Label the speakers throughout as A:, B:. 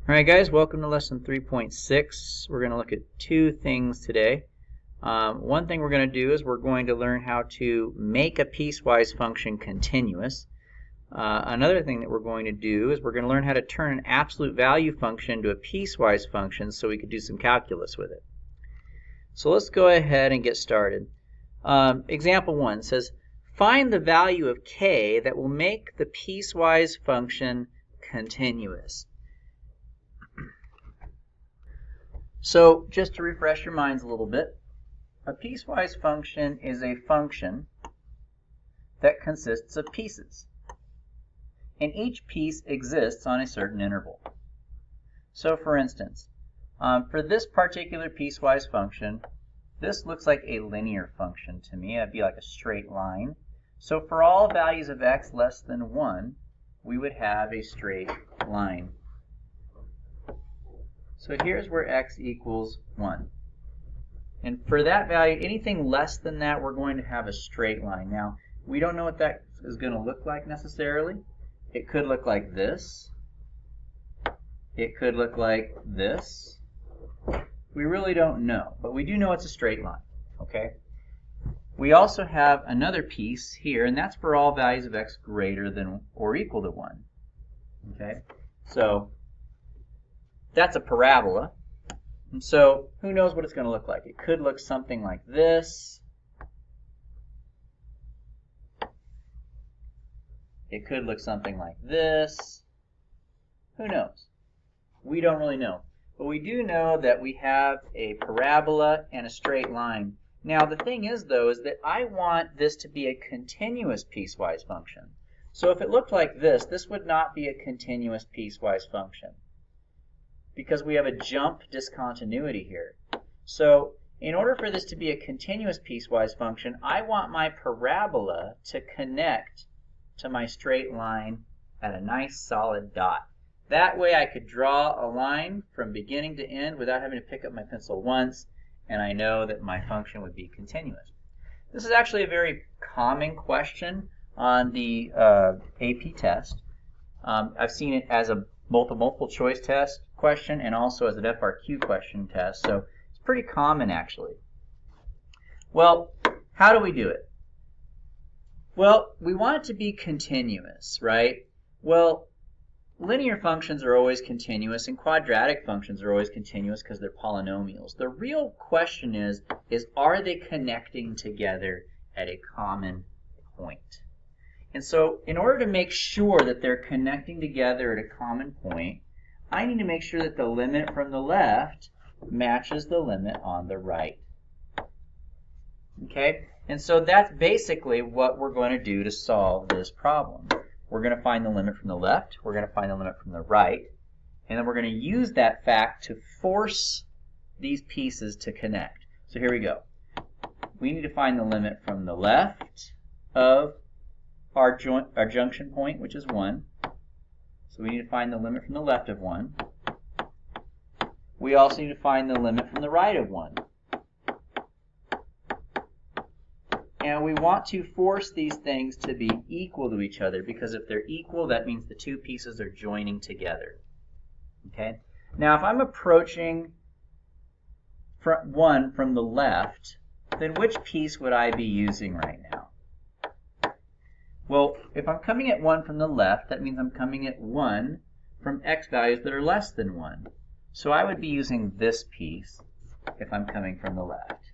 A: Alright guys, welcome to lesson 3.6. We're going to look at two things today. One thing we're going to do is we're going to learn how to make a piecewise function continuous. Another thing that we're going to do is we're going to learn how to turn an absolute value function into a piecewise function so we could do some calculus with it. So let's go ahead and get started. Example 1 says, find the value of k that will make the piecewise function continuous. So just to refresh your minds a little bit, a piecewise function is a function that consists of pieces. And each piece exists on a certain interval. So for instance, for this particular piecewise function, this looks like a linear function to me. It'd be like a straight line. So for all values of x less than 1, we would have a straight line. So here's where x equals 1. And for that value, anything less than that, we're going to have a straight line. Now, we don't know what that is going to look like necessarily. It could look like this. It could look like this. We really don't know, but we do know it's a straight line, okay? We also have another piece here, and that's for all values of x greater than or equal to 1, okay? So that's a parabola, and so who knows what it's going to look like. It could look something like this. It could look something like this. Who knows? We don't really know. But we do know that we have a parabola and a straight line. Now the thing is, though, is that I want this to be a continuous piecewise function. So if it looked like this would not be a continuous piecewise function, because we have a jump discontinuity here. So in order for this to be a continuous piecewise function, I want my parabola to connect to my straight line at a nice solid dot. That way I could draw a line from beginning to end without having to pick up my pencil once, and I know that my function would be continuous. This is actually a very common question on the AP test. I've seen it as a multiple choice test question and also as an FRQ question test, so it's pretty common actually. Well, how do we do it? Well, we want it to be continuous, right? Well, linear functions are always continuous and quadratic functions are always continuous because they're polynomials. The real question is are they connecting together at a common point? And so in order to make sure that they're connecting together at a common point, I need to make sure that the limit from the left matches the limit on the right. Okay? And so that's basically what we're going to do to solve this problem. We're going to find the limit from the left, we're going to find the limit from the right, and then we're going to use that fact to force these pieces to connect. So here we go. We need to find the limit from the left of our junction point, which is 1. So we need to find the limit from the left of 1. We also need to find the limit from the right of 1. And we want to force these things to be equal to each other, because if they're equal, that means the two pieces are joining together. Okay? Now, if I'm approaching 1 from the left, then which piece would I be using right now? Well, if I'm coming at 1 from the left, that means I'm coming at 1 from x values that are less than 1. So I would be using this piece if I'm coming from the left.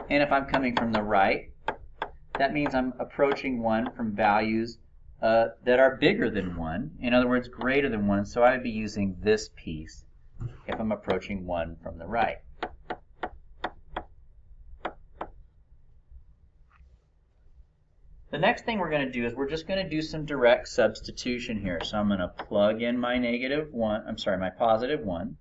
A: And if I'm coming from the right, that means I'm approaching 1 from values that are bigger than 1. In other words, greater than 1. So I would be using this piece if I'm approaching 1 from the right. The next thing we're going to do is we're just going to do some direct substitution here. So I'm going to plug in my my positive 1,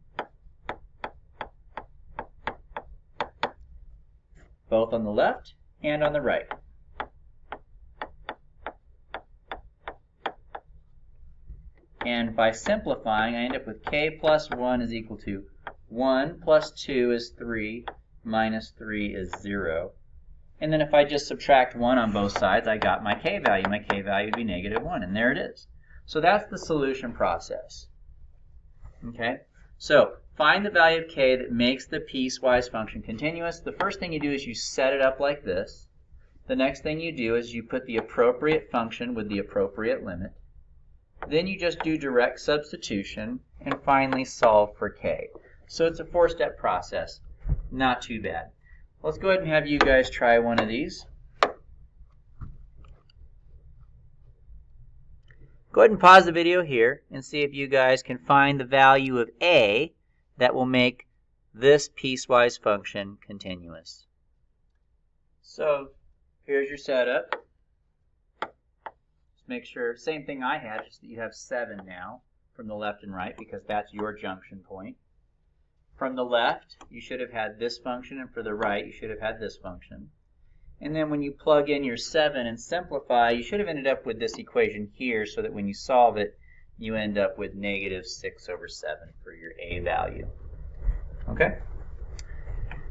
A: both on the left and on the right. And by simplifying, I end up with k plus 1 is equal to 1 plus 2 is 3, minus 3 is 0. And then if I just subtract 1 on both sides, I got my k value. My k value would be -1, and there it is. So that's the solution process. Okay? So find the value of k that makes the piecewise function continuous. The first thing you do is you set it up like this. The next thing you do is you put the appropriate function with the appropriate limit. Then you just do direct substitution and finally solve for k. So it's a 4-step process. Not too bad. Let's go ahead and have you guys try one of these. Go ahead and pause the video here and see if you guys can find the value of a that will make this piecewise function continuous. So here's your setup. Just make sure, same thing I had, just that you have 7 now from the left and right because that's your junction point. From the left, you should have had this function, and for the right, you should have had this function. And then when you plug in your 7 and simplify, you should have ended up with this equation here so that when you solve it, you end up with -6/7 for your a value. Okay?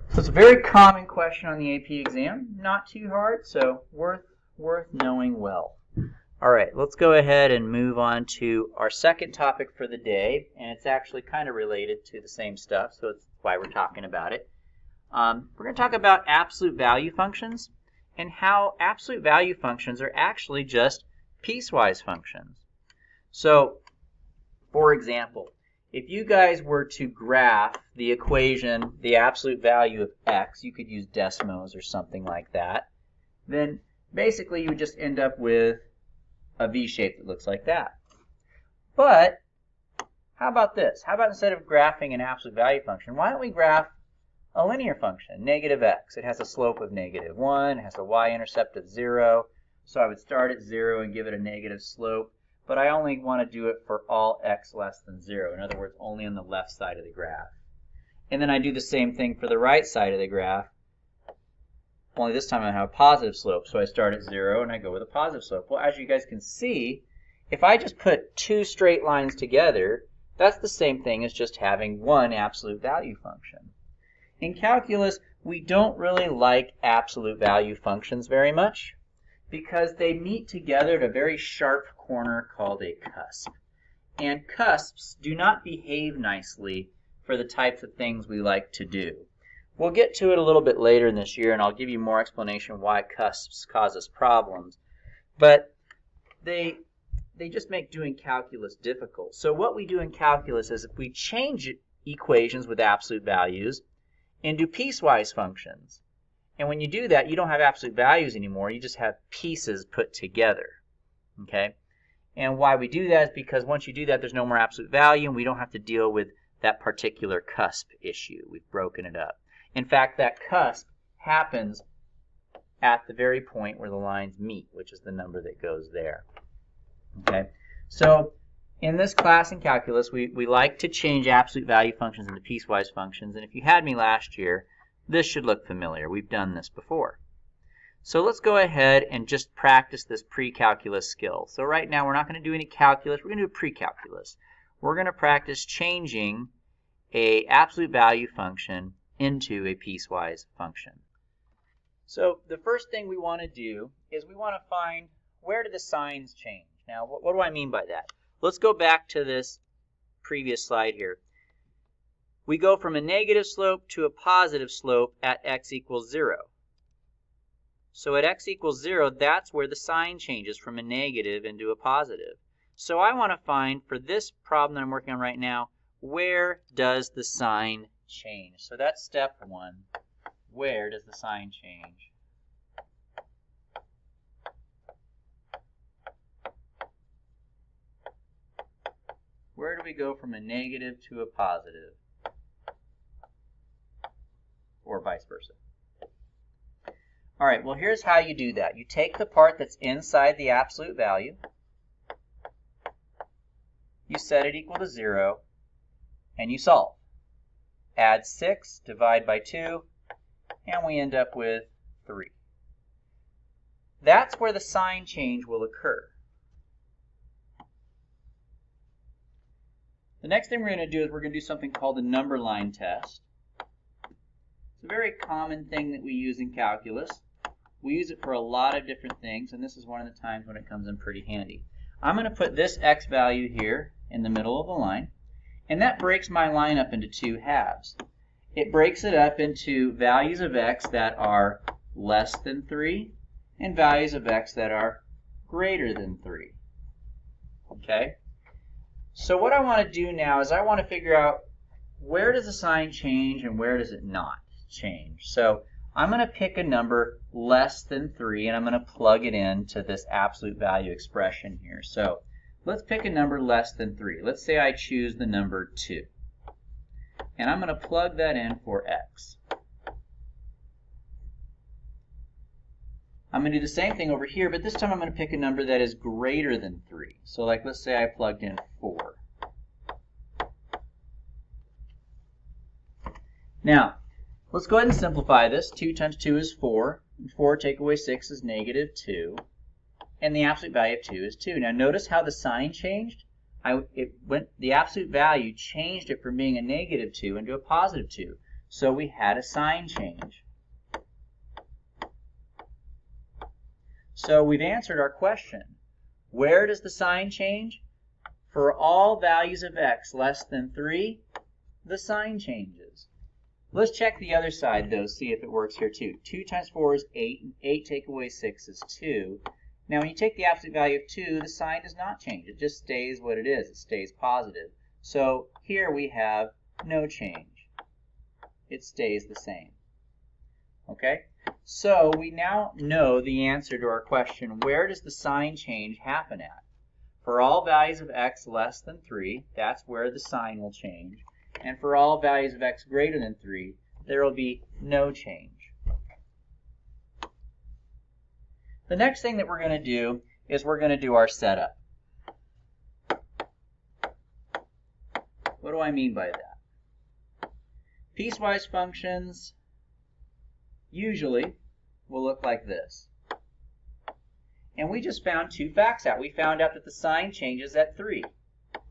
A: So it's a very common question on the AP exam. Not too hard, so worth knowing well. All right, let's go ahead and move on to our second topic for the day, and it's actually kind of related to the same stuff, so that's why we're talking about it. We're going to talk about absolute value functions and how absolute value functions are actually just piecewise functions. So, for example, if you guys were to graph the equation, the absolute value of x, you could use Desmos or something like that, then basically you would just end up with a V shape that looks like that. But how about this? How about instead of graphing an absolute value function, why don't we graph a linear function, -x. It has a slope of -1, it has a y-intercept of 0, so I would start at 0 and give it a negative slope, but I only want to do it for all x less than 0, in other words, only on the left side of the graph. And then I do the same thing for the right side of the graph, only this time I have a positive slope, so I start at 0 and I go with a positive slope. Well, as you guys can see, if I just put 2 straight lines together, that's the same thing as just having one absolute value function. In calculus, we don't really like absolute value functions very much because they meet together at a very sharp corner called a cusp. And cusps do not behave nicely for the types of things we like to do. We'll get to it a little bit later in this year, and I'll give you more explanation why cusps cause us problems. But they just make doing calculus difficult. So what we do in calculus is if we change equations with absolute values and do piecewise functions. And when you do that, you don't have absolute values anymore. You just have pieces put together. Okay? And why we do that is because once you do that, there's no more absolute value, and we don't have to deal with that particular cusp issue. We've broken it up. In fact, that cusp happens at the very point where the lines meet, which is the number that goes there. Okay? So in this class in calculus, we like to change absolute value functions into piecewise functions. And if you had me last year, this should look familiar. We've done this before. So let's go ahead and just practice this pre-calculus skill. So right now, we're not going to do any calculus. We're going to do pre-calculus. We're going to practice changing an absolute value function into a piecewise function. So the first thing we want to do is we want to find where do the signs change. Now, what do I mean by that? Let's go back to this previous slide here. We go from a negative slope to a positive slope at x equals 0. So at x equals 0, that's where the sign changes from a negative into a positive. So I want to find, for this problem that I'm working on right now, where does the sign change? So that's step 1. Where does the sign change? Where do we go from a negative to a positive? Or vice versa. All right, well, here's how you do that. You take the part that's inside the absolute value. You set it equal to 0, and you solve. Add 6, divide by 2, and we end up with 3. That's where the sign change will occur. The next thing we're going to do is we're going to do something called the number line test. It's a very common thing that we use in calculus. We use it for a lot of different things, and this is one of the times when it comes in pretty handy. I'm going to put this x value here in the middle of the line, and that breaks my line up into two halves. It breaks it up into values of x that are less than 3 and values of x that are greater than 3. Okay? So what I want to do now is I want to figure out where does the sign change and where does it not change. So I'm going to pick a number less than 3 and I'm going to plug it into this absolute value expression here. So let's pick a number less than 3. Let's say I choose the number 2. And I'm going to plug that in for x. I'm going to do the same thing over here, but this time I'm going to pick a number that is greater than 3. So like let's say I plugged in 4. Now, let's go ahead and simplify this. 2 times 2 is 4. And 4 take away 6 is negative 2. And the absolute value of 2 is 2. Now notice how the sign changed? The absolute value changed it from being a negative 2 into a positive 2. So we had a sign change. So we've answered our question. Where does the sign change? For all values of x less than 3, the sign changes. Let's check the other side though, see if it works here too. 2 times 4 is 8, and 8 take away 6 is 2. Now when you take the absolute value of 2, the sign does not change. It just stays what it is. It stays positive. So here we have no change. It stays the same. Okay? So we now know the answer to our question, where does the sign change happen at? For all values of x less than 3, that's where the sign will change. And for all values of x greater than 3, there will be no change. The next thing that we're going to do is we're going to do our setup. What do I mean by that? Piecewise functions usually will look like this. And we just found two facts out. We found out that the sign changes at 3.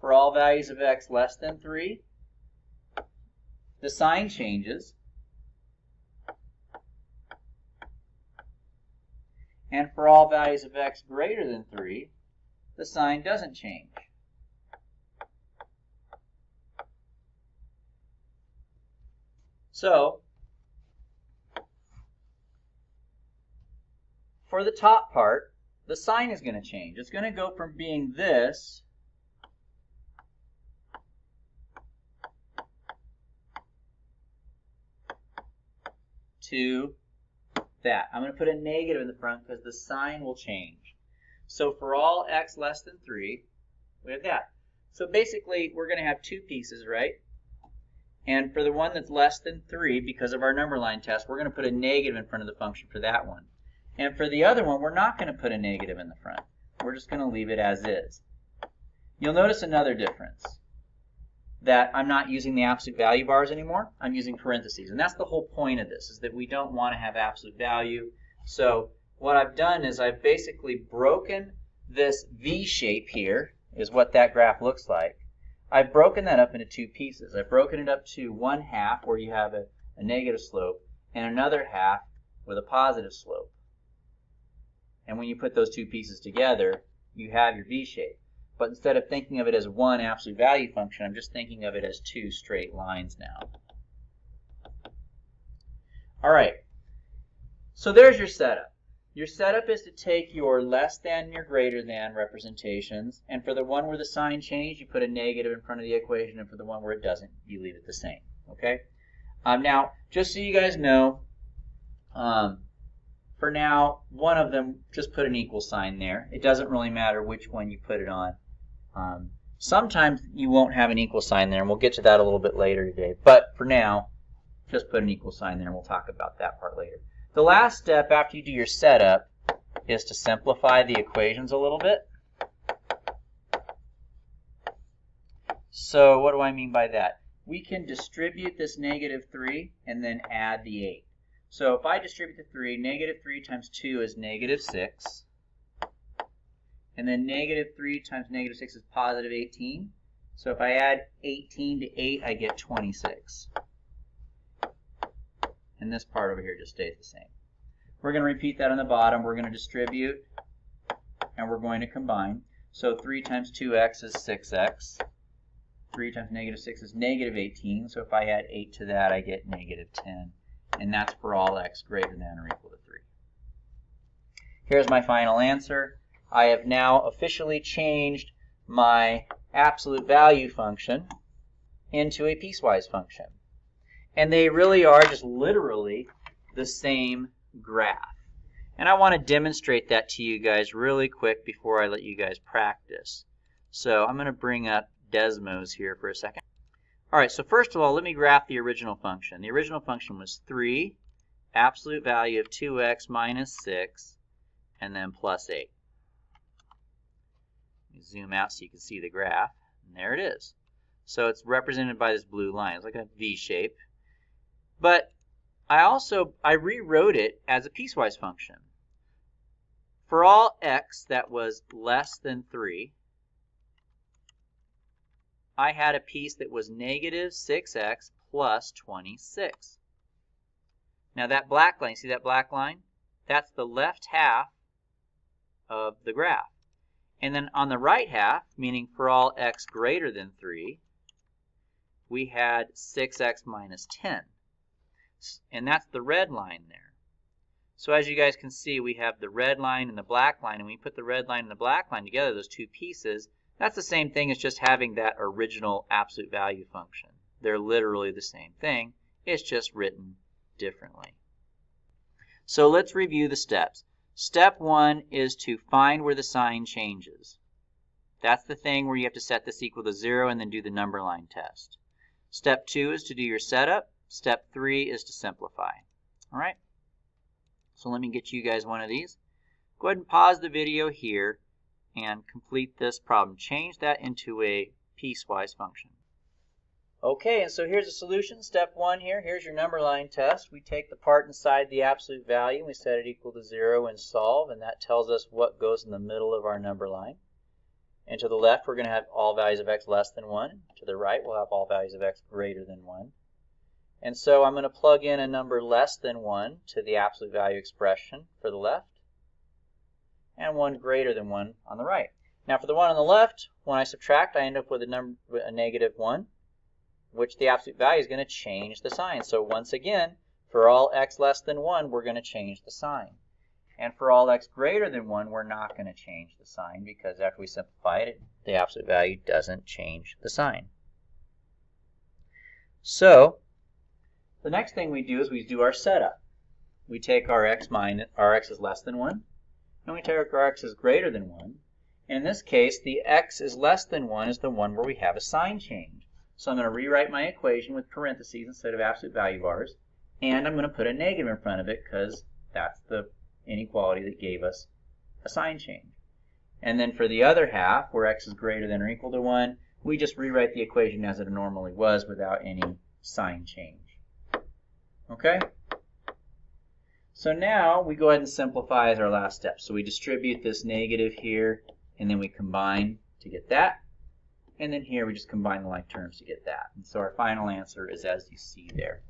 A: For all values of x less than 3, the sign changes. And for all values of x greater than 3, the sign doesn't change. So, for the top part, the sign is going to change. It's going to go from being this to that. I'm going to put a negative in the front because the sign will change. So for all x less than 3, we have that. So basically, we're going to have two pieces, right? And for the one that's less than 3, because of our number line test, we're going to put a negative in front of the function for that one. And for the other one, we're not going to put a negative in the front. We're just going to leave it as is. You'll notice another difference, that I'm not using the absolute value bars anymore. I'm using parentheses. And that's the whole point of this, is that we don't want to have absolute value. So what I've done is I've basically broken this V shape here, is what that graph looks like. I've broken that up into two pieces. I've broken it up to one half where you have a negative slope and another half with a positive slope. And when you put those two pieces together, you have your V shape. But instead of thinking of it as one absolute value function, I'm just thinking of it as two straight lines now. All right, so there's your setup. Your setup is to take your less than and your greater than representations, and for the one where the sign changed, you put a negative in front of the equation, and for the one where it doesn't, you leave it the same. Okay? Now, just so you guys know, for now, one of them, just put an equal sign there. It doesn't really matter which one you put it on. Sometimes you won't have an equal sign there, and we'll get to that a little bit later today. But for now, just put an equal sign there, and we'll talk about that part later. The last step after you do your setup is to simplify the equations a little bit. So what do I mean by that? We can distribute this negative 3 and then add the 8. So if I distribute the 3, negative 3 times 2 is negative 6. And then negative 3 times negative 6 is positive 18. So if I add 18 to 8, I get 26. And this part over here just stays the same. We're going to repeat that on the bottom. We're going to distribute, and we're going to combine. So 3 times 2x is 6x. 3 times negative 6 is negative 18. So if I add 8 to that, I get negative 10. And that's for all x greater than or equal to 3. Here's my final answer. I have now officially changed my absolute value function into a piecewise function. And they really are just literally the same graph. And I want to demonstrate that to you guys really quick before I let you guys practice. So I'm going to bring up Desmos here for a second. All right, so first of all, let me graph the original function. The original function was 3, absolute value of 2x minus 6, and then plus 8. Let me zoom out so you can see the graph. And there it is. So it's represented by this blue line. It's like a V shape. But I rewrote it as a piecewise function. For all x that was less than 3, I had a piece that was negative 6x plus 26. Now that black line, see that black line? That's the left half of the graph. And then on the right half, meaning for all x greater than 3, we had 6x minus 10. And that's the red line there. So as you guys can see, we have the red line and the black line, and when we put the red line and the black line together, those two pieces, that's the same thing as just having that original absolute value function. They're literally the same thing. It's just written differently. So let's review the steps. Step 1 is to find where the sign changes. That's the thing where you have to set this equal to 0 and then do the number line test. Step 2 is to do your setup. Step 3 is to simplify. All right? So let me get you guys one of these. Go ahead and pause the video here and complete this problem. Change that into a piecewise function. Okay, and so here's the solution. Step 1 here. Here's your number line test. We take the part inside the absolute value. We set it equal to 0 and solve, and that tells us what goes in the middle of our number line. And to the left, we're going to have all values of x less than 1. To the right, we'll have all values of x greater than 1. And so I'm going to plug in a number less than 1 to the absolute value expression for the left, and 1 greater than 1 on the right. Now for the one on the left, when I subtract, I end up with a negative 1, which the absolute value is going to change the sign. So once again, for all x less than 1, we're going to change the sign. And for all x greater than 1, we're not going to change the sign, because after we simplify it, the absolute value doesn't change the sign. So the next thing we do is we do our setup. We take our x is less than 1, and we take our x is greater than 1. And in this case, the x is less than 1 is the one where we have a sign change. So I'm going to rewrite my equation with parentheses instead of absolute value bars, and I'm going to put a negative in front of it because that's the inequality that gave us a sign change. And then for the other half, where x is greater than or equal to 1, we just rewrite the equation as it normally was without any sign change. Okay? So now we go ahead and simplify as our last step. So we distribute this negative here, and then we combine to get that. And then here we just combine the like terms to get that. And so our final answer is as you see there.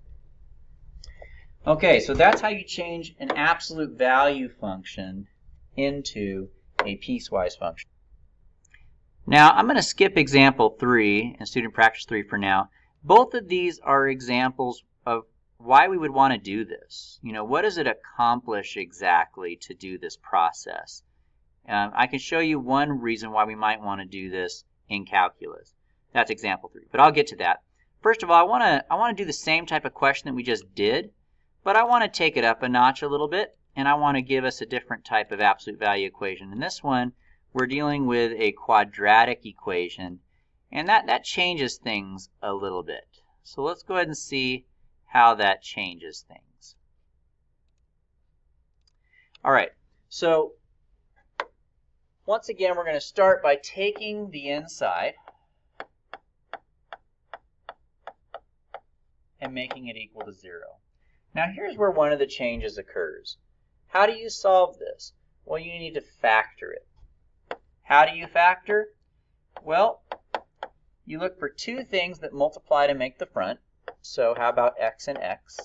A: Okay, so that's how you change an absolute value function into a piecewise function. Now I'm going to skip example 3 and student practice 3 for now. Both of these are examples of why we would want to do this. You know, what does it accomplish exactly to do this process? I can show you one reason why we might want to do this in calculus. That's example 3, but I'll get to that. First of all, I want to do the same type of question that we just did, but I want to take it up a notch a little bit, and I want to give us a different type of absolute value equation. In this one, we're dealing with a quadratic equation, and that changes things a little bit. So let's go ahead and see how that changes things. All right, so once again, we're going to start by taking the inside and making it equal to 0. Now here's where one of the changes occurs. How do you solve this? Well, you need to factor it. How do you factor? Well, you look for two things that multiply to make the front. So how about x and x?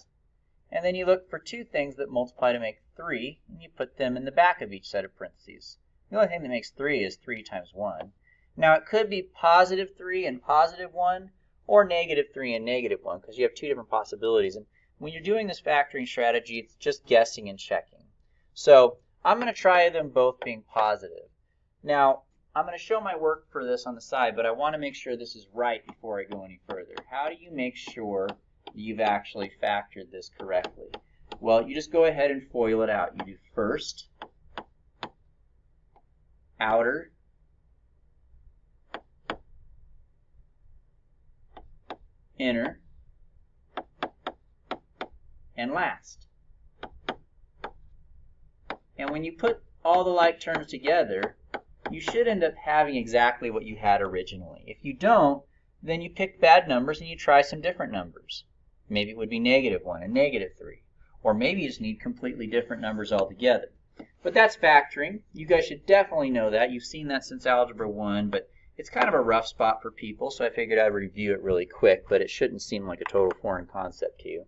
A: And then you look for two things that multiply to make 3, and you put them in the back of each set of parentheses. The only thing that makes 3 is 3 times 1. Now it could be positive 3 and positive 1, or negative 3 and negative 1, because you have two different possibilities. And when you're doing this factoring strategy, it's just guessing and checking. So I'm going to try them both being positive. Now, I'm going to show my work for this on the side, but I want to make sure this is right before I go any further. How do you make sure that you've actually factored this correctly? Well, you just go ahead and FOIL it out. You do first, outer, inner, and last. And when you put all the like terms together, you should end up having exactly what you had originally. If you don't, then you pick bad numbers and you try some different numbers. Maybe it would be -1 and -3. Or maybe you just need completely different numbers altogether. But that's factoring. You guys should definitely know that. You've seen that since Algebra 1, but it's kind of a rough spot for people, so I figured I'd review it really quick, but it shouldn't seem like a total foreign concept to you.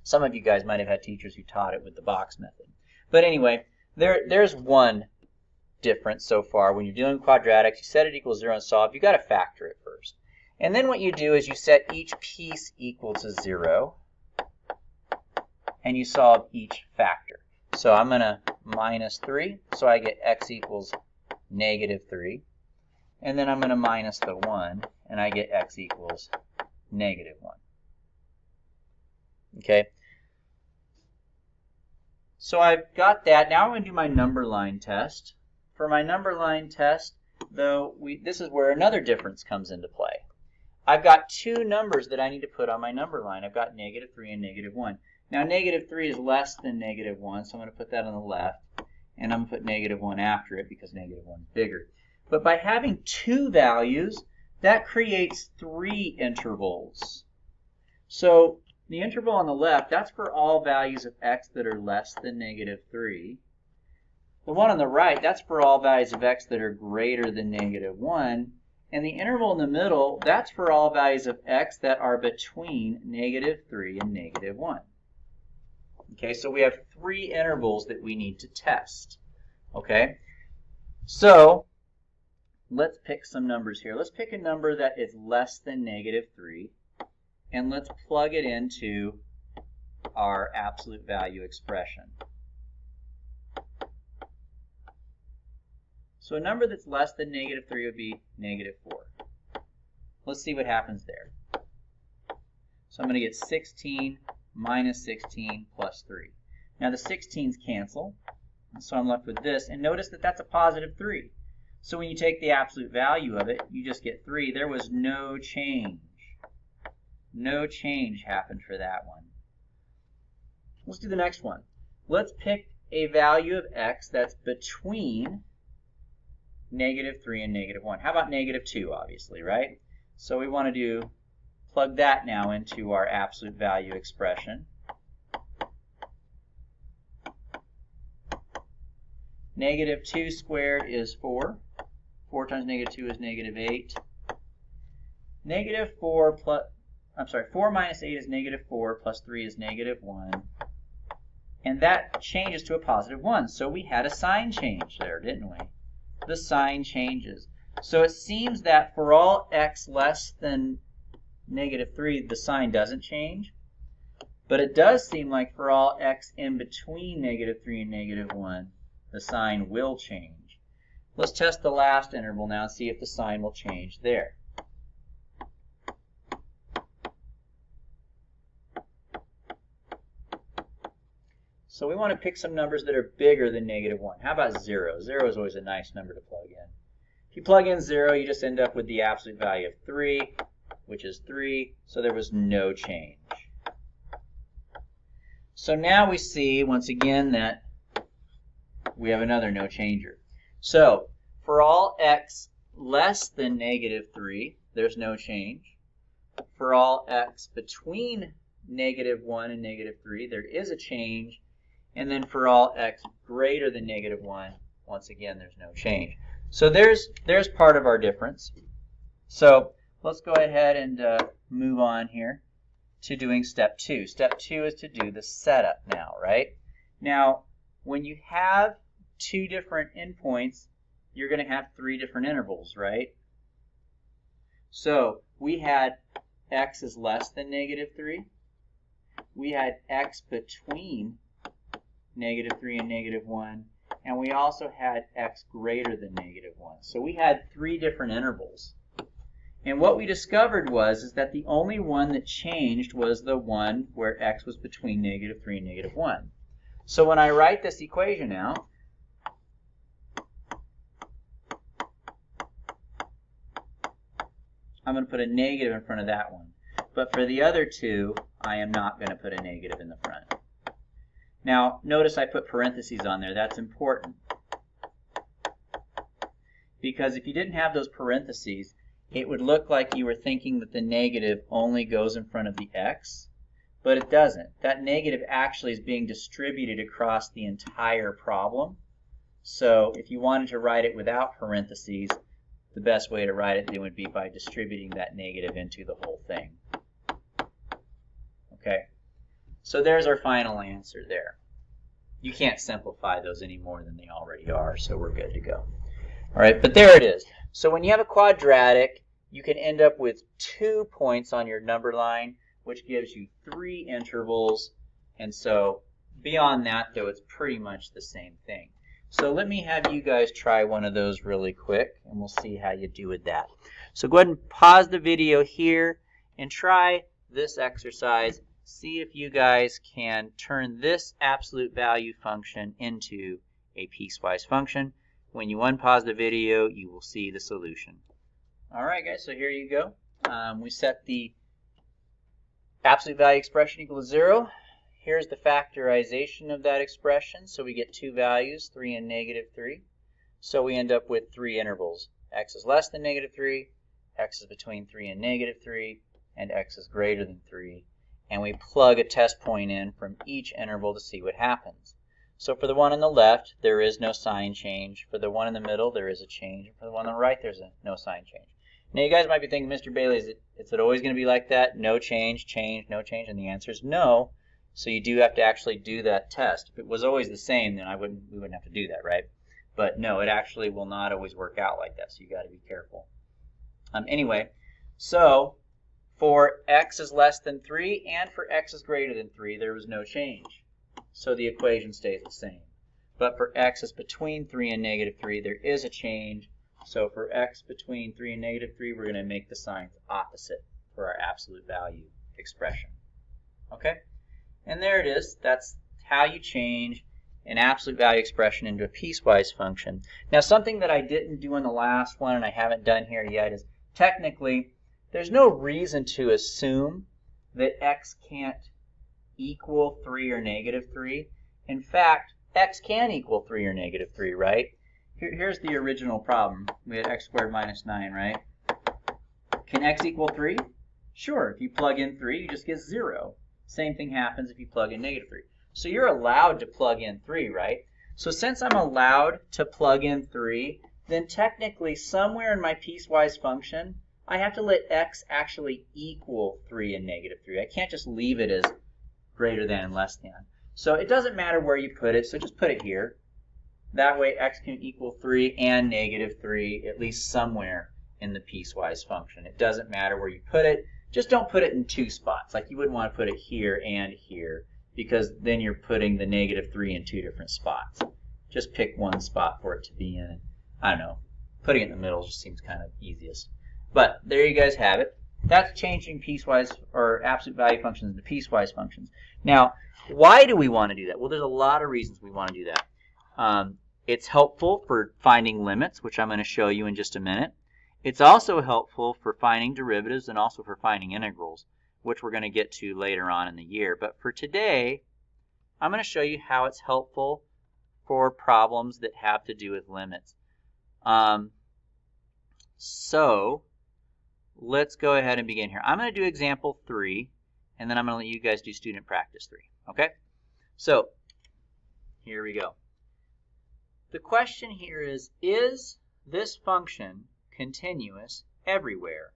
A: Some of you guys might have had teachers who taught it with the box method. But anyway, there's one difference so far. When you're doing quadratics, you set it equals 0 and solve. You've got to factor it first. And then what you do is you set each piece equal to 0, and you solve each factor. So I'm going to minus 3, so I get x equals -3. And then I'm going to minus the 1, and I get x equals -1. Okay? So I've got that. Now I'm going to do my number line test. For my number line test, though, this is where another difference comes into play. I've got two numbers that I need to put on my number line. I've got -3 and -1. Now -3 is less than -1, so I'm going to put that on the left, and I'm going to put -1 after it because -1 is bigger. But by having two values, that creates 3 intervals. So the interval on the left, that's for all values of x that are less than -3. The one on the right, that's for all values of x that are greater than -1. And the interval in the middle, that's for all values of x that are between -3 and -1. Okay, so we have 3 intervals that we need to test. Okay, so let's pick some numbers here. Let's pick a number that is less than -3, and let's plug it into our absolute value expression. So a number that's less than -3 would be -4. Let's see what happens there. So I'm going to get 16 minus 16 plus 3. Now the 16's cancel, so I'm left with this. And notice that that's a positive 3. So when you take the absolute value of it, you just get 3. There was no change. No change happened for that one. Let's do the next one. Let's pick a value of x that's between -3 and -1. How about -2, obviously, right? So we want to plug that now into our absolute value expression. -2 squared is 4. 4 times -2 is -8. 4 minus 8 is -4, plus 3 is -1. And that changes to a positive 1. So we had a sign change there, didn't we? The sign changes. So it seems that for all x less than -3, the sign doesn't change. But it does seem like for all x in between -3 and -1, the sign will change. Let's test the last interval now and see if the sign will change there. So we want to pick some numbers that are bigger than -1. How about 0? 0 is always a nice number to plug in. If you plug in 0, you just end up with the absolute value of 3, which is 3, so there was no change. So now we see, once again, that we have another no changer. So for all x less than -3, there's no change. For all x between -1 and -3, there is a change. And then for all x greater than -1, once again, there's no change. So there's part of our difference. So let's go ahead and move on here to doing step 2. Step 2 is to do the setup now, right? Now, when you have two different endpoints, you're going to have three different intervals, right? So we had x is less than -3. We had x between -3 and -1. And we also had x greater than -1. So we had three different intervals. And what we discovered is that the only one that changed was the one where x was between -3 and -1. So when I write this equation out, I'm going to put a negative in front of that one. But for the other two, I am not going to put a negative in the front. Now, notice I put parentheses on there. That's important. Because if you didn't have those parentheses, it would look like you were thinking that the negative only goes in front of the x, but it doesn't. That negative actually is being distributed across the entire problem. So if you wanted to write it without parentheses, the best way to write it then would be by distributing that negative into the whole thing. Okay, so there's our final answer there. You can't simplify those any more than they already are, so we're good to go. All right, but there it is. So when you have a quadratic, you can end up with 2 points on your number line, which gives you 3 intervals. And so beyond that, though, it's pretty much the same thing. So let me have you guys try one of those really quick, and we'll see how you do with that. So go ahead and pause the video here and try this exercise. See if you guys can turn this absolute value function into a piecewise function. When you unpause the video, you will see the solution. All right, guys, so here you go. We set the absolute value expression equal to 0. Here's the factorization of that expression. So we get two values, 3 and -3. So we end up with 3 intervals. X is less than -3, x is between 3 and -3, and x is greater than 3. And we plug a test point in from each interval to see what happens. So for the one on the left, there is no sign change. For the one in the middle, there is a change. And for the one on the right, there's no sign change. Now you guys might be thinking, Mr. Bailey, is it always going to be like that? No change, change, no change? And the answer is no. So you do have to actually do that test. If it was always the same, then we wouldn't have to do that, right? But no, it actually will not always work out like that, so you got to be careful. Anyway, so for x is less than 3 and for x is greater than 3, there was no change. So the equation stays the same. But for x is between 3 and -3, there is a change. So for x between 3 and -3, we're going to make the signs opposite for our absolute value expression. Okay? And there it is. That's how you change an absolute value expression into a piecewise function. Now, something that I didn't do in the last one and I haven't done here yet is technically there's no reason to assume that x can't equal 3 or -3. In fact, x can equal 3 or -3, right? Here's the original problem. We had x squared minus 9, right? Can x equal 3? Sure. If you plug in 3, you just get 0. Same thing happens if you plug in -3. So you're allowed to plug in 3, right? So since I'm allowed to plug in 3, then technically somewhere in my piecewise function, I have to let x actually equal 3 and -3. I can't just leave it as greater than and less than. So it doesn't matter where you put it, so just put it here. That way x can equal 3 and -3, at least somewhere in the piecewise function. It doesn't matter where you put it. Just don't put it in 2 spots. Like you wouldn't want to put it here and here, because then you're putting the -3 in 2 different spots. Just pick one spot for it to be in. I don't know. Putting it in the middle just seems kind of easiest. But there you guys have it. That's changing piecewise or absolute value functions into piecewise functions. Now, why do we want to do that? Well, there's a lot of reasons we want to do that. It's helpful for finding limits, which I'm going to show you in just a minute. It's also helpful for finding derivatives and also for finding integrals, which we're going to get to later on in the year. But for today, I'm going to show you how it's helpful for problems that have to do with limits. So let's go ahead and begin here. I'm going to do example 3, and then I'm going to let you guys do student practice 3. Okay? So here we go. The question here is this function continuous everywhere?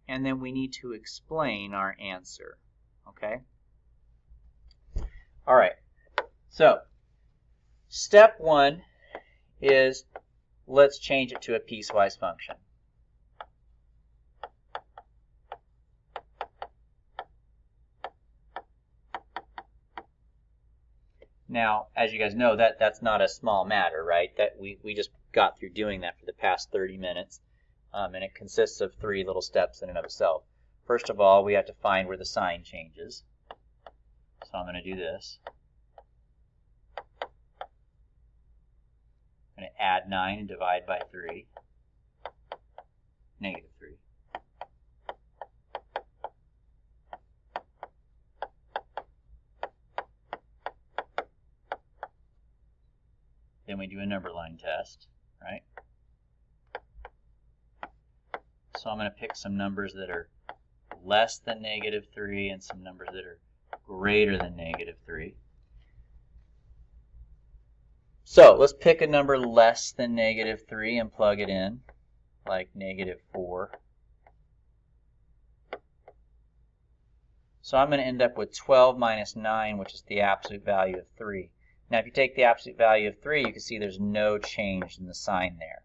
A: And then we need to explain our answer. Okay? All right. So step 1 is let's change it to a piecewise function. Now, as you guys know, that's not a small matter, right? That we just got through doing that for the past 30 minutes, and it consists of 3 little steps in and of itself. First of all, we have to find where the sign changes. So I'm going to do this. I'm going to add 9 and divide by 3, negative 3. Then we do a number line test, right? So I'm going to pick some numbers that are less than negative 3 and some numbers that are greater than negative 3. So let's pick a number less than negative 3 and plug it in, like negative 4. So I'm going to end up with 12 minus 9, which is the absolute value of 3. Now, if you take the absolute value of 3, you can see there's no change in the sign there.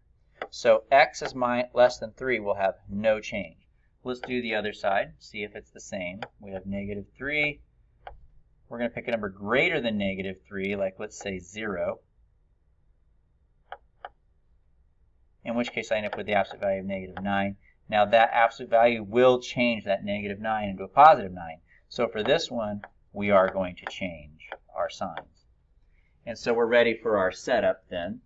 A: So x is less than 3 will have no change. Let's do the other side, see if it's the same. We have negative 3. We're going to pick a number greater than negative 3, like let's say 0. In which case I end up with the absolute value of negative 9. Now that absolute value will change that negative 9 into a positive 9. So for this one, we are going to change our signs. And so we're ready for our setup then.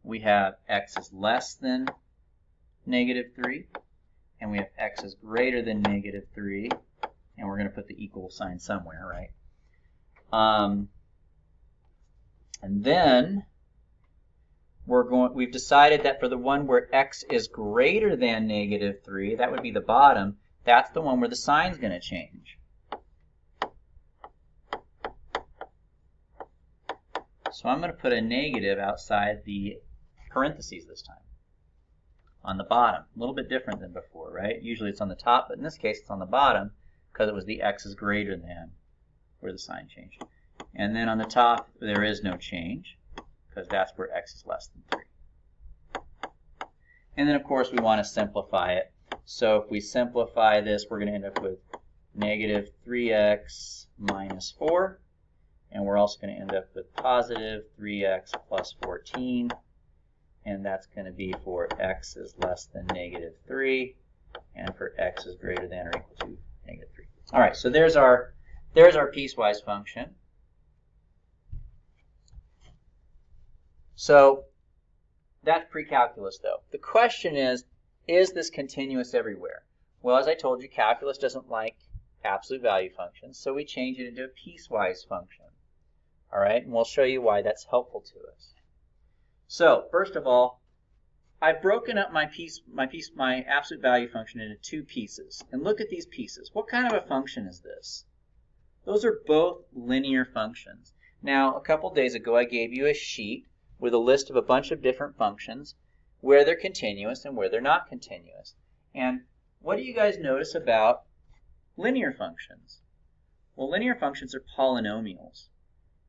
A: We have x is less than negative 3, and we have x is greater than negative 3, and we're going to put the equal sign somewhere, right? And then we've decided that for the one where x is greater than negative 3, that would be the bottom. That's the one where the sign's going to change. So I'm going to put a negative outside the parentheses this time, on the bottom. A little bit different than before, right? Usually it's on the top, but in this case it's on the bottom because it was the x is greater than where the sign changed. And then on the top there is no change because that's where x is less than 3. And then of course we want to simplify it. So if we simplify this, we're going to end up with negative 3x minus 4. And we're also going to end up with positive 3x plus 14. And that's going to be for x is less than negative 3. And for x is greater than or equal to negative 3. All right, so there's our piecewise function. So that's pre-calculus, though. The question is this continuous everywhere? Well, as I told you, calculus doesn't like absolute value functions, so we change it into a piecewise function. All right, and we'll show you why that's helpful to us. So, first of all, I've broken up my absolute value function into 2 pieces. And look at these pieces. What kind of a function is this? Those are both linear functions. Now, a couple days ago, I gave you a sheet with a list of a bunch of different functions, where they're continuous and where they're not continuous. And what do you guys notice about linear functions? Well, linear functions are polynomials.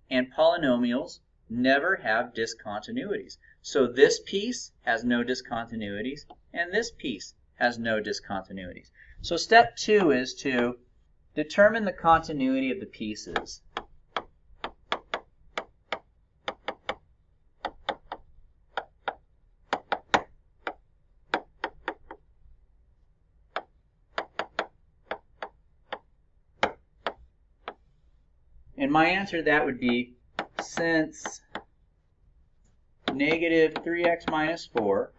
A: And polynomials never have discontinuities. So this piece has no discontinuities, and this piece has no discontinuities. So step 2 is to determine the continuity of the pieces. And my answer to that would be, since negative 3x minus 4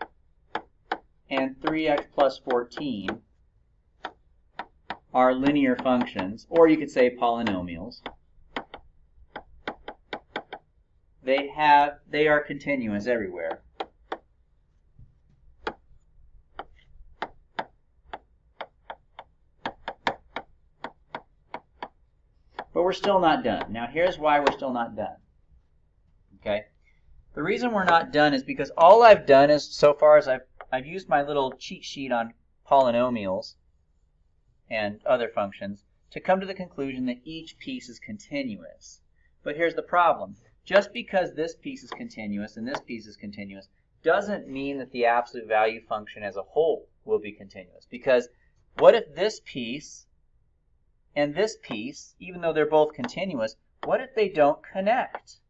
A: and 3x plus 14 are linear functions, or you could say polynomials, they are continuous everywhere. But we're still not done. Now here's why we're still not done. Okay? The reason we're not done is because all I've done is, so far as I've used my little cheat sheet on polynomials and other functions to come to the conclusion that each piece is continuous. But here's the problem. Just because this piece is continuous and this piece is continuous doesn't mean that the absolute value function as a whole will be continuous. Because what if this piece and this piece, even though they're both continuous, what if they don't connect?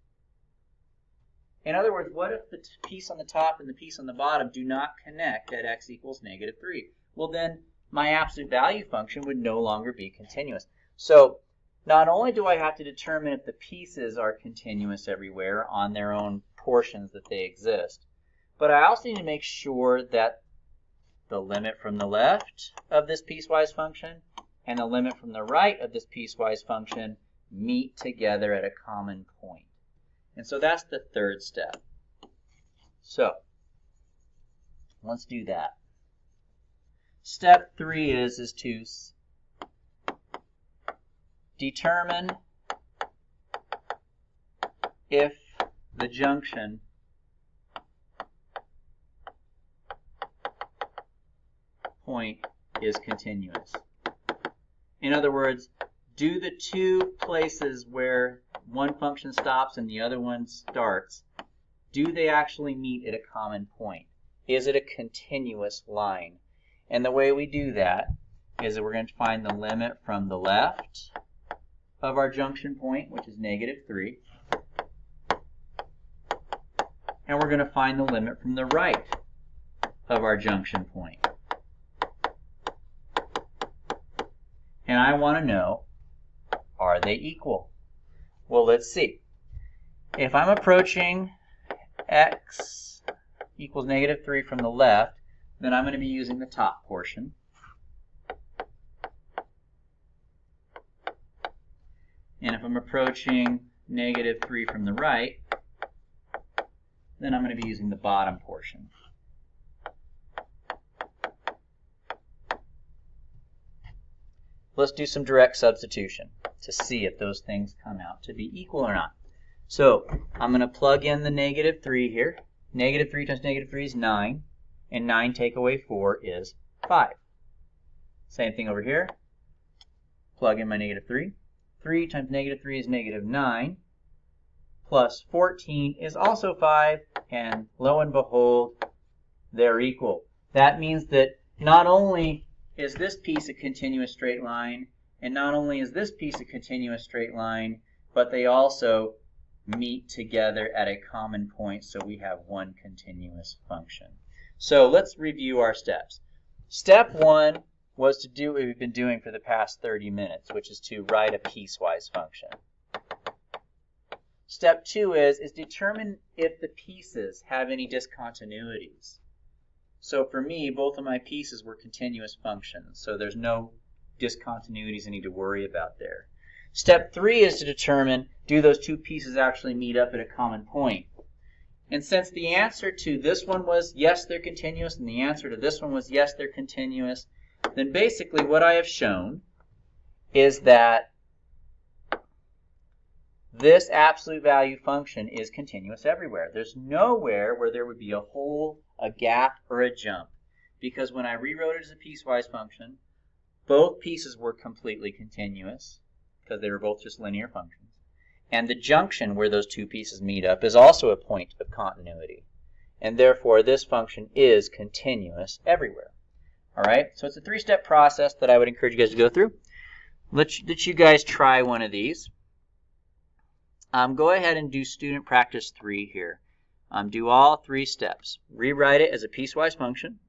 A: In other words, what if the piece on the top and the piece on the bottom do not connect at x equals -3? Well, then my absolute value function would no longer be continuous. So not only do I have to determine if the pieces are continuous everywhere on their own portions that they exist, but I also need to make sure that the limit from the left of this piecewise function and the limit from the right of this piecewise function meet together at a common point. And so that's the third step. So let's do that. Step 3 is to determine if the junction point is continuous. In other words, do the two places where one function stops and the other one starts, do they actually meet at a common point? Is it a continuous line? And the way we do that is that we're going to find the limit from the left of our junction point, which is -3, and we're going to find the limit from the right of our junction point. And I want to know, are they equal? Well, let's see. If I'm approaching x equals -3 from the left, then I'm going to be using the top portion. And if I'm approaching -3 from the right, then I'm going to be using the bottom portion. Let's do some direct substitution to see if those things come out to be equal or not. So I'm going to plug in the -3 here. -3 times -3 is 9, and 9 take away 4 is 5. Same thing over here. Plug in my -3. 3 times -3 is -9, plus 14 is also 5, and lo and behold, they're equal. That means that not only is this piece a continuous straight line, and not only is this piece a continuous straight line, but they also meet together at a common point, so we have one continuous function. So let's review our steps. Step 1 was to do what we've been doing for the past 30 minutes, which is to write a piecewise function. Step 2 is determine if the pieces have any discontinuities. So for me, both of my pieces were continuous functions, so there's no discontinuities I need to worry about there. Step 3 is to determine, do those two pieces actually meet up at a common point? And since the answer to this one was yes, they're continuous, and the answer to this one was yes, they're continuous, then basically what I have shown is that this absolute value function is continuous everywhere. There's nowhere where there would be a hole, a gap, or a jump. Because when I rewrote it as a piecewise function, both pieces were completely continuous, because they were both just linear functions. And the junction where those two pieces meet up is also a point of continuity. And therefore, this function is continuous everywhere. All right, so it's a 3-step process that I would encourage you guys to go through. Let you guys try one of these. Go ahead and do student practice 3 here. Do all 3 steps. Rewrite it as a piecewise function.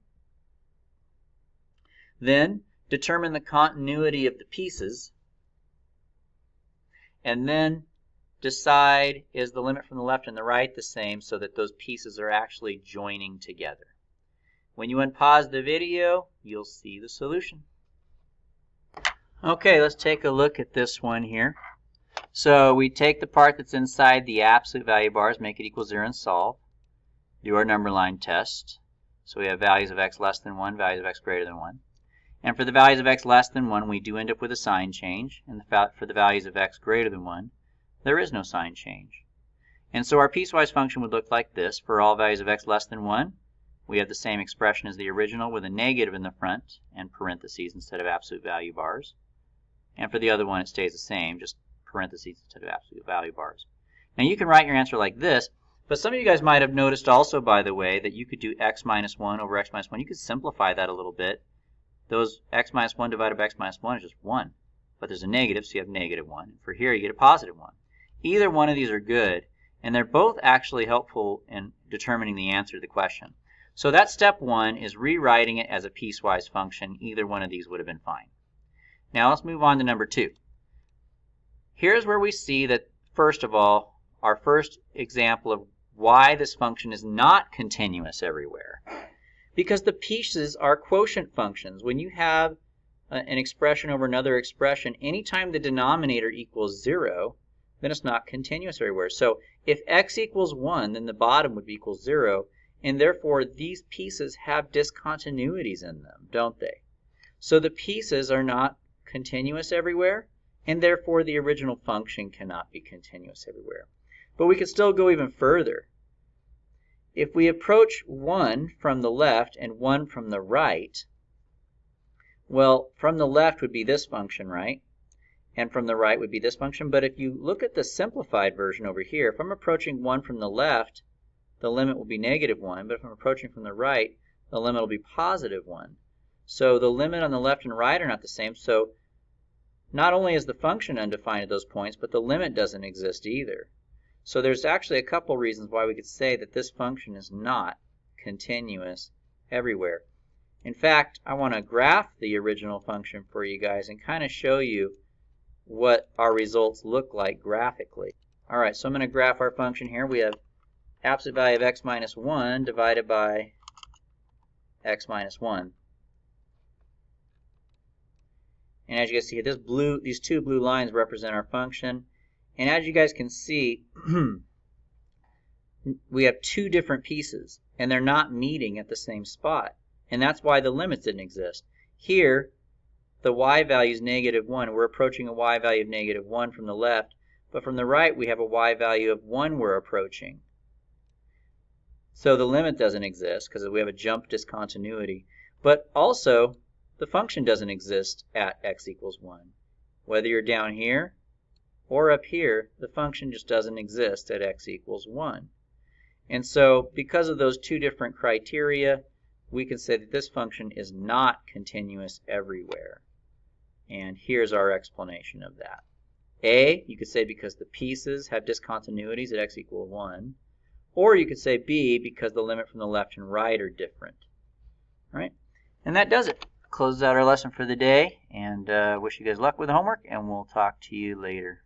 A: Then determine the continuity of the pieces. And then decide, is the limit from the left and the right the same, so that those pieces are actually joining together. When you unpause the video, you'll see the solution. Okay, let's take a look at this one here. So we take the part that's inside the absolute value bars, make it equal 0, and solve. Do our number line test. So we have values of x less than 1, values of x greater than 1. And for the values of x less than 1, we do end up with a sign change. And for the values of x greater than 1, there is no sign change. And so our piecewise function would look like this. For all values of x less than 1, we have the same expression as the original with a negative in the front and parentheses instead of absolute value bars. And for the other one, it stays the same, just parentheses instead of absolute value bars. Now you can write your answer like this, but some of you guys might have noticed also, by the way, that you could do x minus 1 over x minus 1. You could simplify that a little bit. Those x minus 1 divided by x minus 1 is just 1. But there's a negative, so you have negative 1. For here, you get a positive 1. Either one of these are good, and they're both actually helpful in determining the answer to the question. So that's step 1, is rewriting it as a piecewise function. Either one of these would have been fine. Now let's move on to number 2. Here's where we see that, first of all, our first example of why this function is not continuous everywhere. Because the pieces are quotient functions. When you have an expression over another expression, anytime the denominator equals 0, then it's not continuous everywhere. So if x equals 1, then the bottom would equal 0, and therefore these pieces have discontinuities in them, don't they? So the pieces are not continuous everywhere, and therefore the original function cannot be continuous everywhere. But we could still go even further. If we approach 1 from the left and 1 from the right, well, from the left would be this function, right? And from the right would be this function. But if you look at the simplified version over here, if I'm approaching 1 from the left, the limit will be negative 1. But if I'm approaching from the right, the limit will be positive 1. So the limit on the left and right are not the same. So not only is the function undefined at those points, but the limit doesn't exist either. So there's actually a couple reasons why we could say that this function is not continuous everywhere. In fact, I want to graph the original function for you guys and kind of show you what our results look like graphically. All right, so I'm going to graph our function here. We have absolute value of x minus 1 divided by x minus 1. And as you guys see, these two blue lines represent our function. And as you guys can see, we have two different pieces, and they're not meeting at the same spot. And that's why the limits didn't exist. Here, the y value is negative 1. We're approaching a y value of negative 1 from the left, but from the right we have a y value of 1 we're approaching. So the limit doesn't exist because we have a jump discontinuity. But also, the function doesn't exist at x equals 1. Whether you're down here or up here, the function just doesn't exist at x equals 1. And so because of those two different criteria, we can say that this function is not continuous everywhere. And here's our explanation of that. A, you could say because the pieces have discontinuities at x equals 1. Or you could say B, because the limit from the left and right are different. All right? And that does it. Closes out our lesson for the day. And wish you guys luck with the homework, and we'll talk to you later.